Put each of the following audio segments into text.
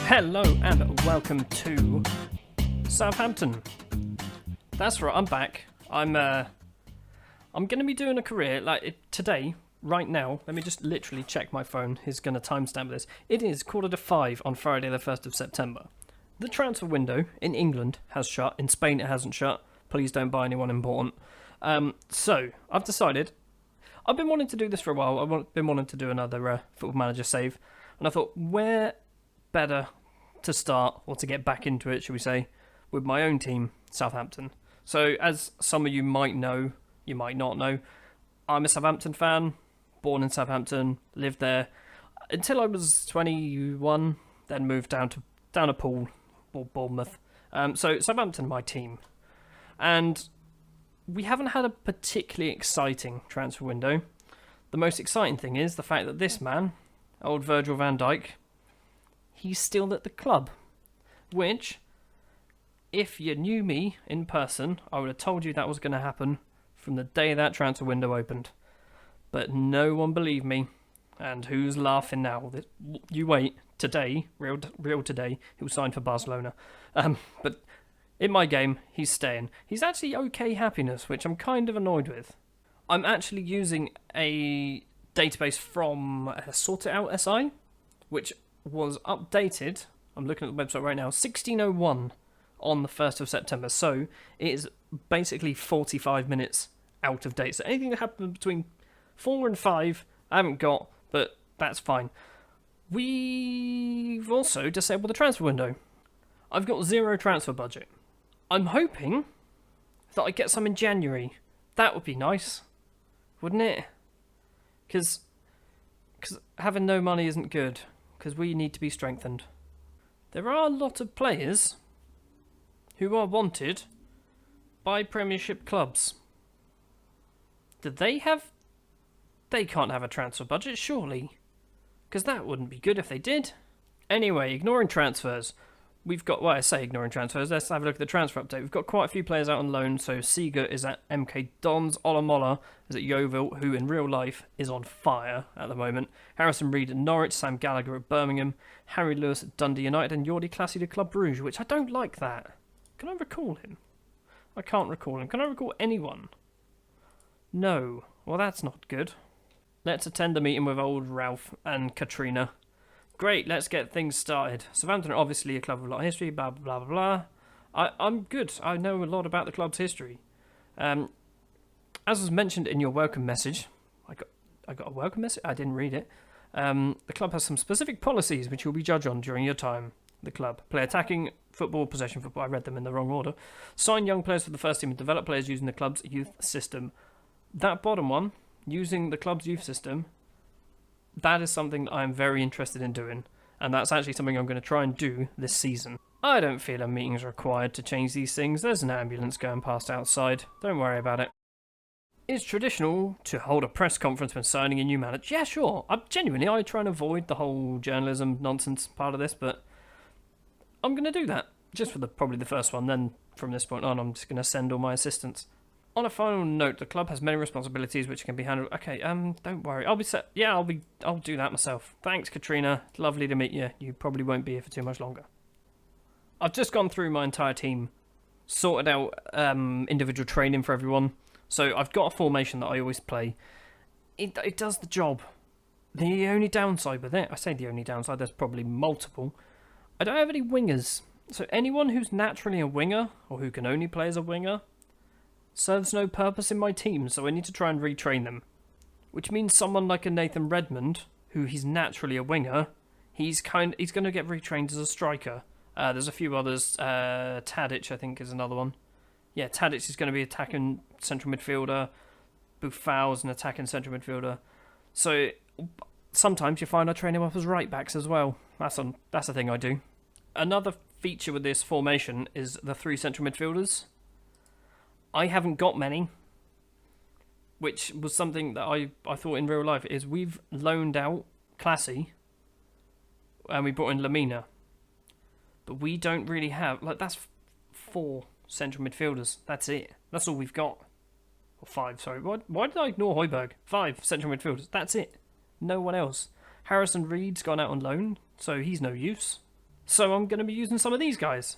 Hello and welcome to Southampton. That's right, I'm back. I'm going to be doing a career today, right now. Let me just literally check my phone. He's going to timestamp this. It is 5:15 on Friday the 1st of September. The transfer window in England has shut. In Spain it hasn't shut. Please don't buy anyone important. So I've decided. I've been wanting to do this for a while. I've been wanting to do another Football Manager save, and I thought, where better to start, or to get back into it, should we say, with my own team, Southampton. So, as some of you might know, you might not know, I'm a Southampton fan, born in Southampton, lived there until I was 21, then moved down to Poole, or Bournemouth. So, Southampton, my team. And we haven't had a particularly exciting transfer window. The most exciting thing is the fact that this man, old Virgil van Dijk, he's still at the club. Which, if you knew me in person, I would have told you that was going to happen from the day that transfer window opened. But no one believed me. And who's laughing now? You wait. Today, real today, he'll sign for Barcelona. But in my game, he's staying. He's actually okay happiness, which I'm kind of annoyed with. I'm actually using a database from Sort It Out SI, which was updated. I'm looking at the website right now. 1601 on the 1st of September. So it is basically 45 minutes out of date. So anything that happened between 4 and 5, I haven't got, but that's fine. We've also disabled the transfer window. I've got 0 transfer budget. I'm hoping that I get some in January. That would be nice, wouldn't it? Because having no money isn't good, because we need to be strengthened. There are a lot of players who are wanted by Premiership clubs. They can't have a transfer budget, surely. Because that wouldn't be good if they did. Anyway, ignoring transfers. We've got, ignoring transfers, let's have a look at the transfer update. We've got quite a few players out on loan. So Seeger is at MK Dons, Olamola is at Yeovil, who in real life is on fire at the moment. Harrison Reed at Norwich, Sam Gallagher at Birmingham, Harry Lewis at Dundee United, and Jordi Classy to Club Brugge, which I don't like that. Can I recall him? I can't recall him. Can I recall anyone? No. Well, that's not good. Let's attend a meeting with old Ralph and Katrina. Great, let's get things started. Southampton are obviously a club with a lot of history, blah, blah, blah, blah. I'm good. I know a lot about the club's history. As was mentioned in your welcome message, I got a welcome message? I didn't read it. The club has some specific policies which you'll be judged on during your time. The club. Play attacking football, possession football. I read them in the wrong order. Sign young players for the first team and develop players using the club's youth system. That bottom one, using the club's youth system, that is something that I'm very interested in doing, and that's actually something I'm going to try and do this season. I don't feel a meeting's required to change these things. There's an ambulance going past outside. Don't worry about it. It's traditional to hold a press conference when signing a new manager. Yeah, sure. I try and avoid the whole journalism nonsense part of this, but I'm going to do that. Just for probably the first one. Then from this point on, I'm just going to send all my assistants. On a final note, the club has many responsibilities which can be handled. Okay, don't worry. I'll do that myself. Thanks, Katrina. Lovely to meet you. You probably won't be here for too much longer. I've just gone through my entire team, sorted out individual training for everyone. So I've got a formation that I always play. It does the job. The only downside with it, I say the only downside, there's probably multiple. I don't have any wingers. So anyone who's naturally a winger, or who can only play as a winger, serves no purpose in my team, so I need to try and retrain them. Which means someone like a Nathan Redmond, who he's naturally a winger, he's going to get retrained as a striker. There's a few others. Tadic, I think, is another one. Yeah, Tadic is going to be attacking central midfielder. Buffal is an attacking central midfielder. So sometimes you find I train him up as right backs as well. That's a thing I do. Another feature with this formation is the 3 central midfielders. I haven't got many, which was something that I thought in real life is we've loaned out Classy and we brought in Lamina, but we don't really have, that's 4 central midfielders. That's it. That's all we've got. Or 5, sorry. Why did I ignore Højbjerg? 5 central midfielders. That's it. No one else. Harrison Reed's gone out on loan, so he's no use. So I'm going to be using some of these guys.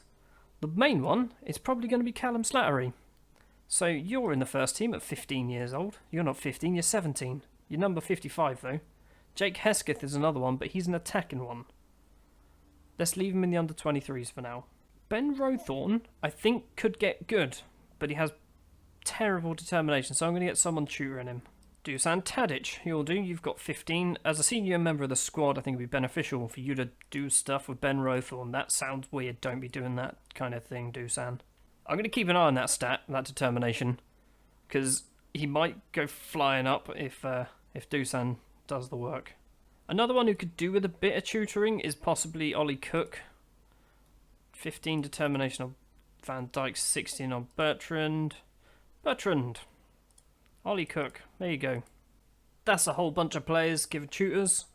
The main one is probably going to be Callum Slattery. So you're in the first team at 15 years old. You're not 15, you're 17. You're number 55 though. Jake Hesketh is another one, but he's an attacking one. Let's leave him in the under 23s for now. Ben Rowthorne, I think, could get good, but he has terrible determination, so I'm going to get someone tutoring him. Dusan Tadic, you'll do. You've got 15. As a senior member of the squad, I think it would be beneficial for you to do stuff with Ben Rowthorne. That sounds weird. Don't be doing that kind of thing, Dusan. I'm going to keep an eye on that stat, that determination, because he might go flying up if Dusan does the work. Another one who could do with a bit of tutoring is possibly Ollie Cook. 15 determination on Van Dijk, 16 on Bertrand. Ollie Cook, there you go. That's a whole bunch of players given tutors.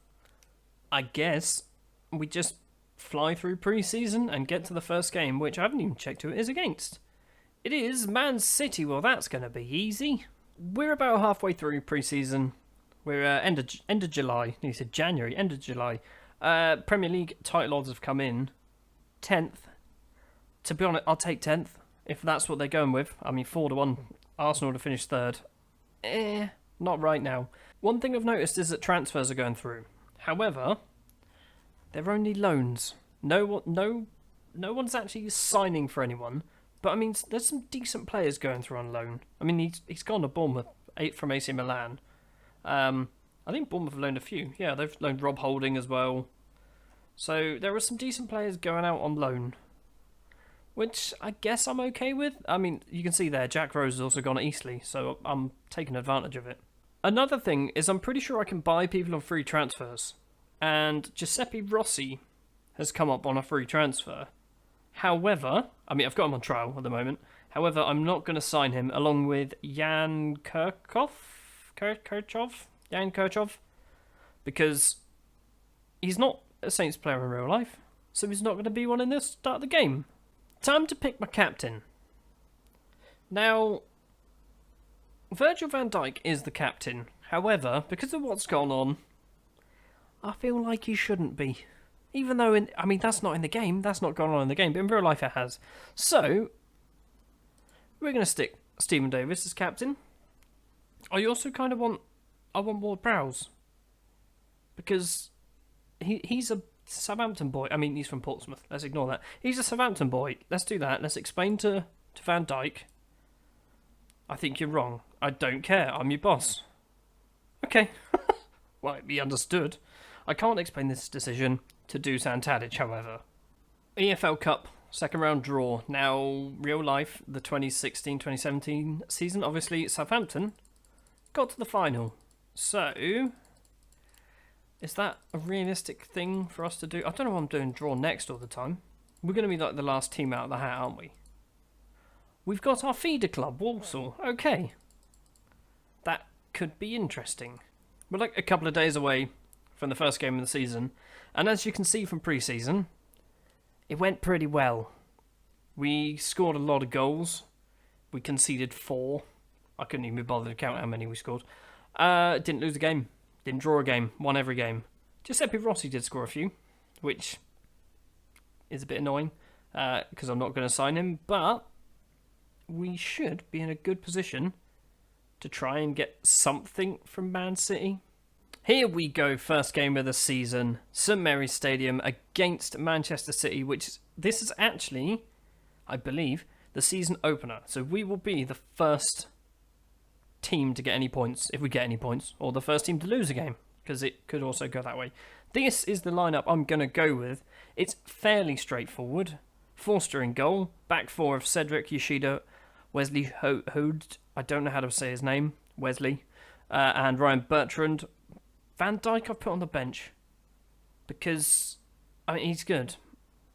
I guess we just fly through pre-season and get to the first game, which I haven't even checked who it is against. It is Man City. Well, that's going to be easy. We're about halfway through pre-season. We're end of July. You said January, end of July. Premier League title odds have come in. 10th. To be honest, I'll take 10th if that's what they're going with. I mean, 4-1. Arsenal to finish third. Not right now. One thing I've noticed is that transfers are going through. However, they're only loans. No one's actually signing for anyone. But I mean, there's some decent players going through on loan. I mean, he's gone to Bournemouth, 8 from AC Milan. I think Bournemouth have loaned a few. Yeah, they've loaned Rob Holding as well. So there are some decent players going out on loan, which I guess I'm okay with. I mean, you can see there, Jack Rose has also gone at Eastleigh, so I'm taking advantage of it. Another thing is I'm pretty sure I can buy people on free transfers. And Giuseppe Rossi has come up on a free transfer. However, I mean, I've got him on trial at the moment. However, I'm not going to sign him along with Jan Kirchhoff, because he's not a Saints player in real life, so he's not going to be one in the start of the game. Time to pick my captain. Now, Virgil van Dijk is the captain. However, because of what's gone on, I feel like he shouldn't be. Even though, that's not in the game. That's not gone on in the game, but in real life it has. So, we're going to stick Stephen Davis as captain. I also kind of want Ward Prowse, because he's a Southampton boy. I mean, he's from Portsmouth. Let's ignore that. He's a Southampton boy. Let's do that. Let's explain to Van Dijk. I think you're wrong. I don't care. I'm your boss. Okay. Well, be understood. I can't explain this decision to Dusan Tadic, however. EFL Cup, second round draw. Now, real life, the 2016-2017 season, obviously, Southampton got to the final. So, is that a realistic thing for us to do? I don't know why I'm doing draw next all the time. We're going to be like the last team out of the hat, aren't we? We've got our feeder club, Walsall. Okay. That could be interesting. We're like a couple of days away from the first game of the season. And as you can see from pre-season, it went pretty well. We scored a lot of goals. We conceded 4. I couldn't even be bothered to count how many we scored. Didn't lose a game. Didn't draw a game. Won every game. Giuseppe Rossi did score a few, which is a bit annoying because I'm not going to sign him. But we should be in a good position to try and get something from Man City. Here we go, first game of the season, St Mary's Stadium against Manchester City, this is actually, I believe, the season opener. So we will be the first team to get any points, if we get any points, or the first team to lose a game, because it could also go that way. This is the lineup I'm going to go with. It's fairly straightforward. Forster in goal, back 4 of Cedric, Yoshida, Wesley Hood, I don't know how to say his name, Wesley, and Ryan Bertrand. Van Dijk I've put on the bench because, he's good.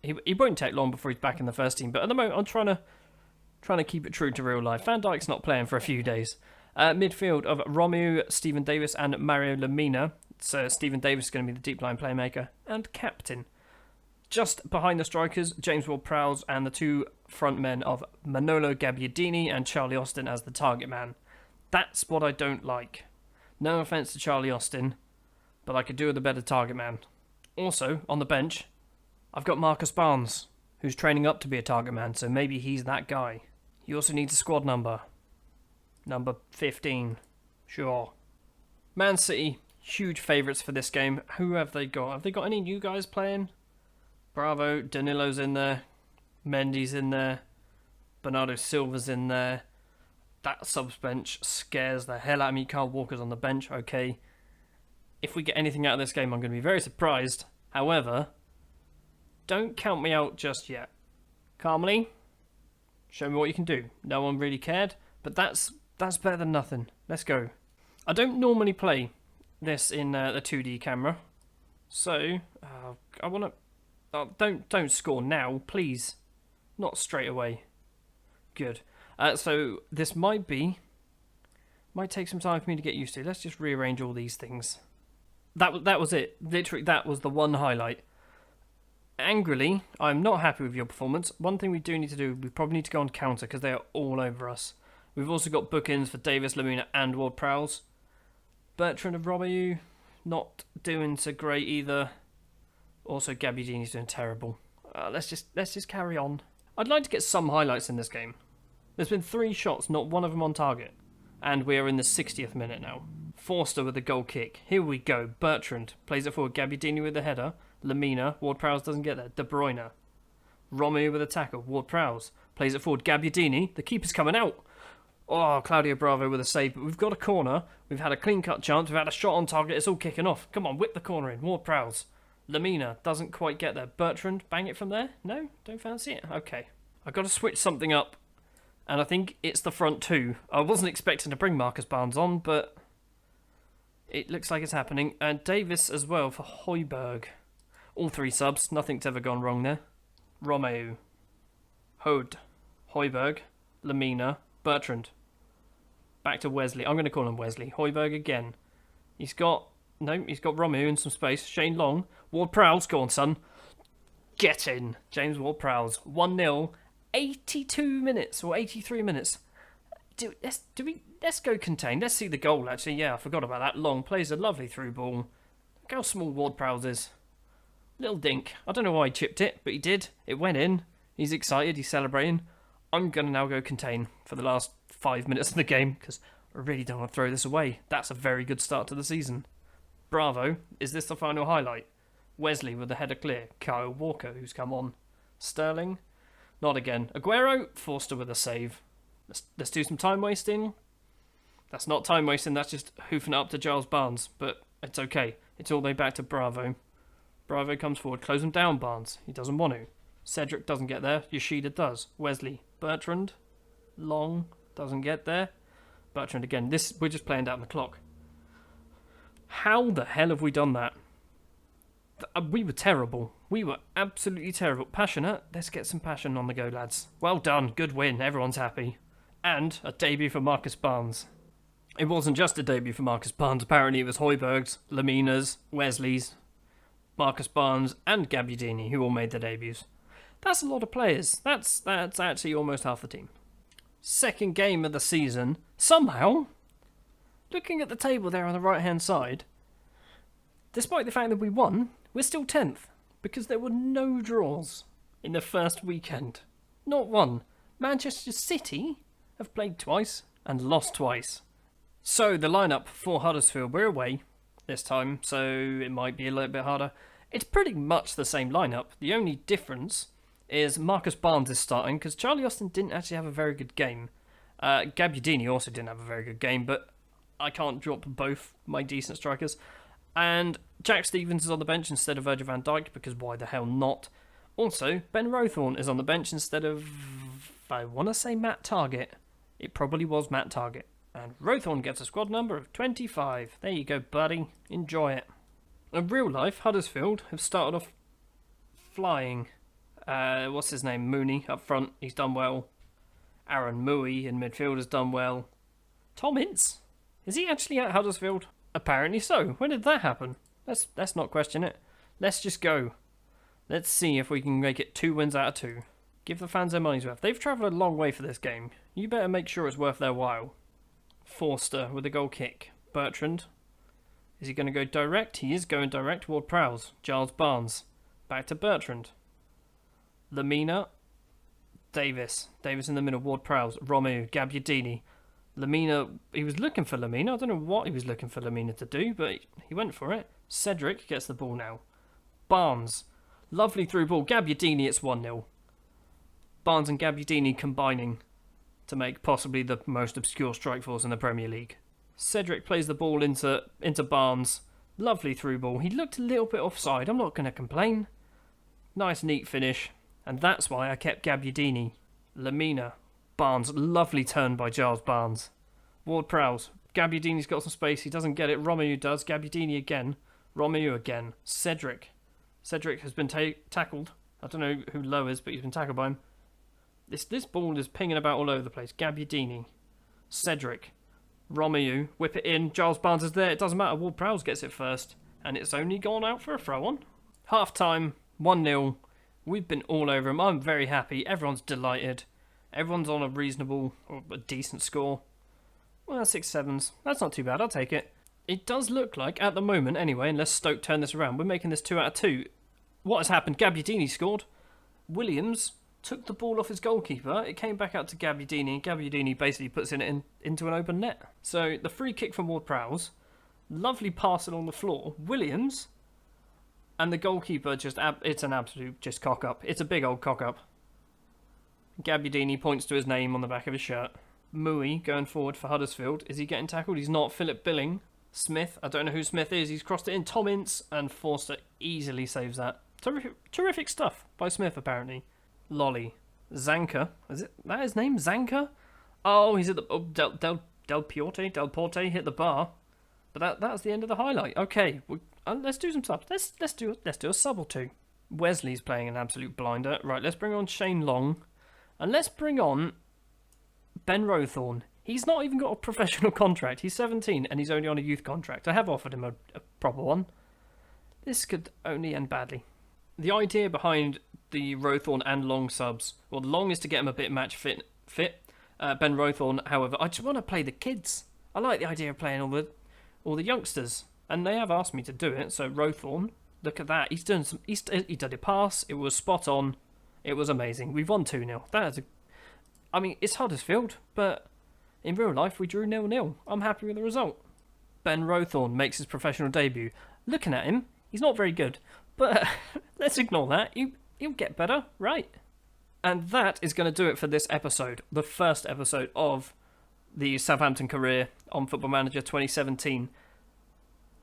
He won't take long before he's back in the first team, but at the moment I'm trying to keep it true to real life. Van Dijk's not playing for a few days. Midfield of Romu, Stephen Davis and Mario Lemina. So Stephen Davis is going to be the deep line playmaker and captain. Just behind the strikers, James Ward-Prowse and the 2 front men of Manolo Gabbiadini and Charlie Austin as the target man. That's what I don't like. No offence to Charlie Austin, but I could do with a better target man. Also, on the bench, I've got Marcus Barnes, who's training up to be a target man, so maybe he's that guy. He also needs a squad number. Number 15. Sure. Man City, huge favourites for this game. Who have they got? Have they got any new guys playing? Bravo, Danilo's in there. Mendy's in there. Bernardo Silva's in there. That subs bench scares the hell out of me. Kyle Walker's on the bench, okay. If we get anything out of this game, I'm going to be very surprised. However, don't count me out just yet. Calmly, show me what you can do. No one really cared, but that's better than nothing. Let's go. I don't normally play this in the 2D camera, so I want to. Don't score now, please. Not straight away. Good. So this might take some time for me to get used to. Let's just rearrange all these things. That was it. Literally, that was the one highlight. Angrily, I'm not happy with your performance. One thing we do need to do, we probably need to go on counter because they are all over us. We've also got bookings for Davis, Lamina and Ward-Prowse. Bertrand and Romeu, not doing so great either. Also, Gabbiadini's doing terrible. Let's just carry on. I'd like to get some highlights in this game. There's been 3 shots, not one of them on target. And we are in the 60th minute now. Forster with a goal kick. Here we go. Bertrand plays it forward. Gabbiadini with the header. Lamina. Ward-Prowse doesn't get there. De Bruyne. Romeu with a tackle. Ward-Prowse plays it forward. Gabbiadini. The keeper's coming out. Oh, Claudio Bravo with a save. But we've got a corner. We've had a clean-cut chance. We've had a shot on target. It's all kicking off. Come on, whip the corner in. Ward-Prowse. Lamina doesn't quite get there. Bertrand, bang it from there? No? Don't fancy it? Okay. I've got to switch something up. And I think it's the front 2. I wasn't expecting to bring Marcus Barnes on, but it looks like it's happening. And Davis as well for Højbjerg. All 3 subs. Nothing's ever gone wrong there. Romeu. Hode. Højbjerg. Lamina. Bertrand. Back to Wesley. I'm going to call him Wesley. Højbjerg again. He's got Romeu in some space. Shane Long. Ward-Prowse. Go on, son. Get in. James Ward-Prowse. 1-0. 82 minutes or 83 minutes. Let's go contain. Let's see the goal, actually. Yeah, I forgot about that. Long plays a lovely through ball. Look how small Ward-Prowse is. Little dink. I don't know why he chipped it, but he did. It went in. He's excited. He's celebrating. I'm going to now go contain for the last 5 minutes of the game because I really don't want to throw this away. That's a very good start to the season. Bravo. Is this the final highlight? Wesley with the header clear. Kyle Walker, who's come on. Sterling. Not again. Aguero. Forster with a save. Let's do some time wasting. That's not time wasting. That's just hoofing it up to Giles Barnes. But it's okay. It's all the way back to Bravo. Bravo comes forward. Close him down, Barnes. He doesn't want to. Cedric doesn't get there. Yoshida does. Wesley. Bertrand. Long. Doesn't get there. Bertrand again. We're just playing down the clock. How the hell have we done that? We were terrible. We were absolutely terrible. Passionate. Let's get some passion on the go, lads. Well done. Good win. Everyone's happy. And a debut for Marcus Barnes. It wasn't just a debut for Marcus Barnes. Apparently it was Højbjerg's, Lamina's, Wesley's, Marcus Barnes and Gabbiadini who all made their debuts. That's a lot of players. That's actually almost half the team. Second game of the season. Somehow, looking at the table there on the right-hand side, despite the fact that we won, we're still 10th because there were no draws in the first weekend. Not one. Manchester City have played twice and lost twice. So the lineup for Huddersfield, we're away this time, so it might be a little bit harder. It's pretty much the same lineup. The only difference is Marcus Barnes is starting because Charlie Austin didn't actually have a very good game. Gabbiadini also didn't have a very good game, but I can't drop both my decent strikers. And Jack Stevens is on the bench instead of Virgil van Dijk because why the hell not? Also, Ben Rothorn is on the bench instead of, I want to say Matt Targett. It probably was Matt Targett. And Rothorn gets a squad number of 25. There you go, buddy. Enjoy it. In real life, Huddersfield have started off flying. What's his name? Mooney up front. He's done well. Aaron Mooy in midfield has done well. Tom Ince? Is he actually at Huddersfield? Apparently so. When did that happen? Let's not question it. Let's just go. Let's see if we can make it 2 wins out of 2. Give the fans their money's worth. They've travelled a long way for this game. You better make sure it's worth their while. Forster with a goal kick. Bertrand. Is he going to go direct? He is going direct. Ward-Prowse. Giles Barnes. Back to Bertrand. Lamina, Davis in the middle, Ward-Prowse, Romeu, Gabbiadini. Lamina, he was looking for Lamina. I don't know what he was looking for Lamina to do, but he went for it. Cedric gets the ball now. Barnes, lovely through ball. Gabbiadini, it's 1-0. Barnes and Gabbiadini combining to make possibly the most obscure strike force in the Premier League. Cedric plays the ball into Barnes. Lovely through ball. He looked a little bit offside. I'm not going to complain. Nice, neat finish. And that's why I kept Gabbiadini. Lamina. Barnes. Lovely turn by Giles Barnes. Ward-Prowse. Gabbiadini's got some space. He doesn't get it. Romeu does. Gabbiadini again. Romeu again. Cedric. Cedric has been tackled. I don't know who low is, but he's been tackled by him. This ball is pinging about all over the place. Gabbiadini. Cedric. Romeu. Whip it in. Giles Barnes is there. It doesn't matter. Ward-Prowse gets it first. And it's only gone out for a throw-on. Half-time. 1-0. We've been all over him. I'm very happy. Everyone's delighted. Everyone's on a reasonable or a decent score. Well, 6-7s. That's not too bad. I'll take it. It does look like, at the moment anyway, unless Stoke turn this around, we're making this 2 out of 2. What has happened? Gabbiadini scored. Williams took the ball off his goalkeeper. It came back out to Gabbiadini, and Gabbiadini basically puts it into an open net. So the free kick from Ward-Prowse. Lovely pass along the floor. Williams. And the goalkeeper it's an absolute just cock up. It's a big old cock up. Gabbiadini points to his name on the back of his shirt. Mui going forward for Huddersfield. Is he getting tackled? He's not. Philip Billing. Smith. I don't know who Smith is. He's crossed it in. Tom Ince, and Forster easily saves that. Terrific stuff by Smith, apparently. Lolly. Zanka. Is it that his name? Zanka? Oh, he's at the... Oh, Del Porte hit the bar. But that's the end of the highlight. Okay, let's do some subs. Let's do a sub or two. Wesley's playing an absolute blinder. Right, let's bring on Shane Long. And let's bring on Ben Rowthorne. He's not even got a professional contract. He's 17 and he's only on a youth contract. I have offered him a proper one. This could only end badly. The idea behind the Rowthorne and Long subs, well, Long is to get him a bit match fit. Ben Rowthorne, however, I just want to play the kids. I like the idea of playing all the youngsters, and they have asked me to do it. So Rowthorne, look at that. He did a pass. It was spot on. It was amazing. We've won 2-0. I mean, it's Huddersfield, but in real life we drew 0-0. I'm happy with the result. Ben Rowthorne makes his professional debut. Looking at him, he's not very good, but let's ignore that. He'll get better, right? And that is going to do it for this episode, the first episode of the Southampton career on Football Manager 2017.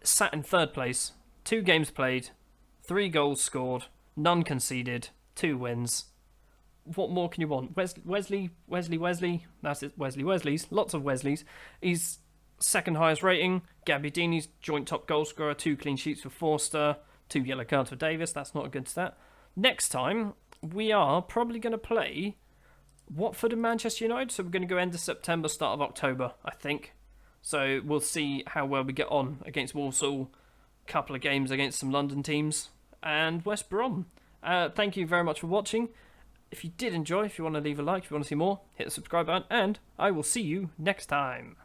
Sat in third place, 2 games played, 3 goals scored, none conceded, 2 wins. What more can you want? Wesley. That's it, Wesley's. Lots of Wesleys. He's second highest rating. Gabbiadini's joint top goal scorer, 2 clean sheets for Forster, 2 yellow cards for Davis. That's not a good stat. Next time, we are probably going to play Watford and Manchester United. So we're going to go end of September, start of October, I think. So we'll see how well we get on against Walsall. Couple of games against some London teams. And West Brom. Thank you very much for watching. If you did enjoy, if you want to leave a like, if you want to see more, hit the subscribe button. And I will see you next time.